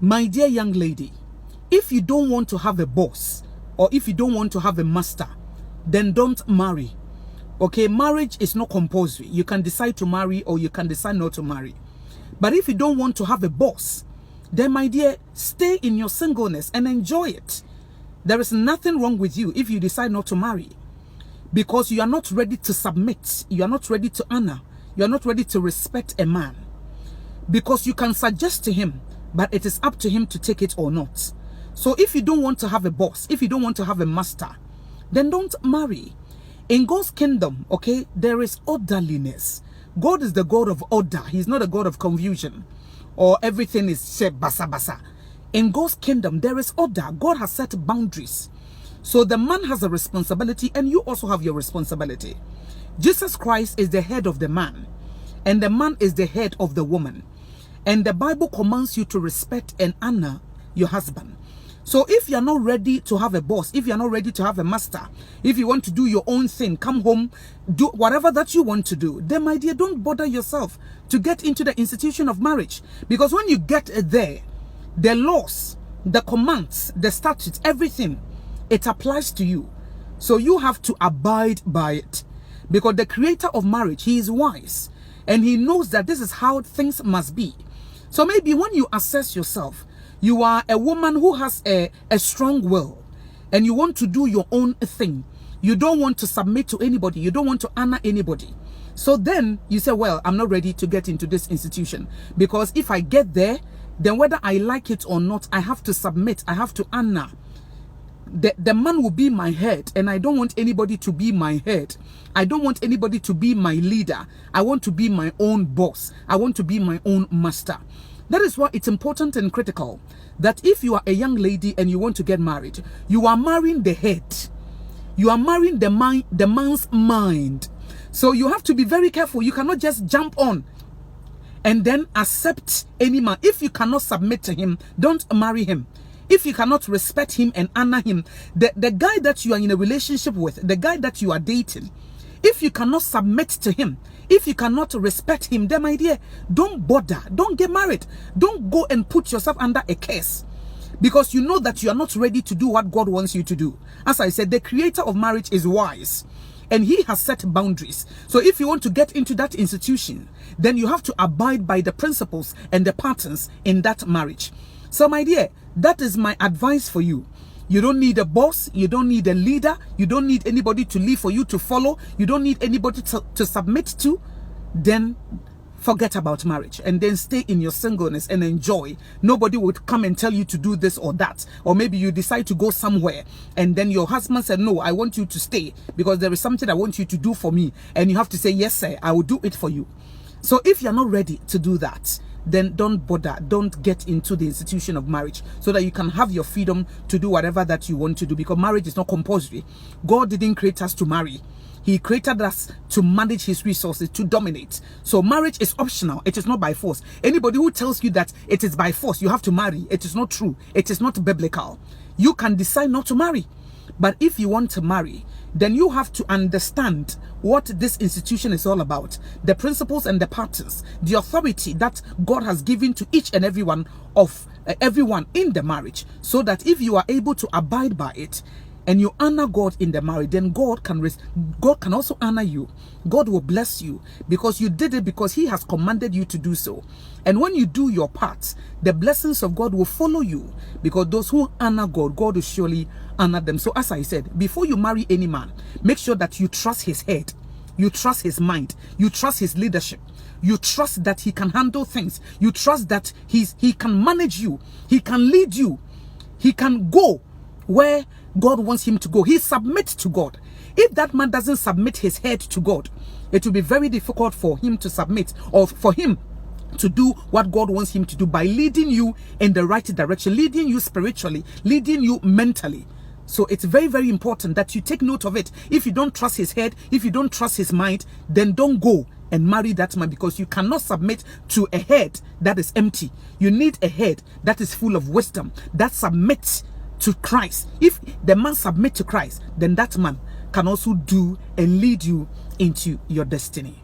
My dear young lady, if you don't want to have a boss, or if you don't want to have a master, then don't marry. Okay, marriage is not compulsory. You can decide to marry or you can decide not to marry. But if you don't want to have a boss, then my dear, stay in your singleness and enjoy it. There is nothing wrong with you if you decide not to marry, because you are not ready to submit. You are not ready to honor. You are not ready to respect a man, because you can suggest to him, but it is up to him to take it or not. So if you don't want to have a boss, if you don't want to have a master, then don't marry. In God's kingdom, okay, there is orderliness. God is the God of order. He's not a God of confusion or everything is basa basa. In God's kingdom, there is order. God has set boundaries. So the man has a responsibility and you also have your responsibility. Jesus Christ is the head of the man and the man is the head of the woman. And the Bible commands you to respect and honor your husband. So if you're not ready to have a boss, if you're not ready to have a master, if you want to do your own thing, come home, do whatever that you want to do, then my dear, don't bother yourself to get into the institution of marriage. Because when you get there, the laws, the commands, the statutes, everything, it applies to you. So you have to abide by it. Because the creator of marriage, he is wise. And he knows that this is how things must be. So maybe when you assess yourself, you are a woman who has a strong will and you want to do your own thing. You don't want to submit to anybody. You don't want to honor anybody. So then you say, well, I'm not ready to get into this institution, because if I get there, then whether I like it or not, I have to submit. I have to honor. The man will be my head, and I don't want anybody to be my head. I don't want anybody to be my leader. I want to be my own boss. I want to be my own master. That is why it's important and critical that if you are a young lady and you want to get married, you are marrying the head. You are marrying the man's mind. So you have to be very careful. You cannot just jump on and then accept any man. If you cannot submit to him, don't marry him. If you cannot respect him and honor him, the guy that you are in a relationship with, the guy that you are dating, if you cannot submit to him, if you cannot respect him, then my dear, don't bother. Don't get married. Don't go and put yourself under a curse, because you know that you are not ready to do what God wants you to do. As I said, the creator of marriage is wise and he has set boundaries. So if you want to get into that institution, then you have to abide by the principles and the patterns in that marriage. So my dear, that is my advice for you. You don't need a boss. You don't need a leader. You don't need anybody to lead for you to follow. You don't need anybody to submit to. Then forget about marriage and then stay in your singleness and enjoy. Nobody would come and tell you to do this or that. Or maybe you decide to go somewhere and then your husband said, no, I want you to stay because there is something I want you to do for me. And you have to say, yes, sir, I will do it for you. So if you're not ready to do that, then don't bother. Don't get into the institution of marriage, so that you can have your freedom to do whatever that you want to do, because marriage is not compulsory. God didn't create us to marry. He created us to manage his resources, to dominate. So marriage is optional. It is not by force. Anybody who tells you that it is by force, you have to marry, it is not true. It is not biblical. You can decide not to marry. But if you want to marry, then you have to understand what this institution is all about, the principles and the patterns, the authority that God has given to each and everyone in the marriage, so that if you are able to abide by it and you honor God in the marriage, then God can also honor you. God will bless you because you did it, because he has commanded you to do so. And when you do your part, the blessings of God will follow you, because those who honor God, God will surely honor them. So as I said, before you marry any man, make sure that you trust his head, you trust his mind, you trust his leadership, you trust that he can handle things, you trust that he can manage you, he can lead you, he can go where God wants him to go. He submits to God. If that man doesn't submit his head to God, it will be very difficult for him to submit, or for him to do what God wants him to do, by leading you in the right direction, leading you spiritually, leading you mentally. So it's very, very important that you take note of it. If you don't trust his head, if you don't trust his mind, then don't go and marry that man, because you cannot submit to a head that is empty. You need a head that is full of wisdom, that submits to Christ. If the man submits to Christ, then that man can also do and lead you into your destiny.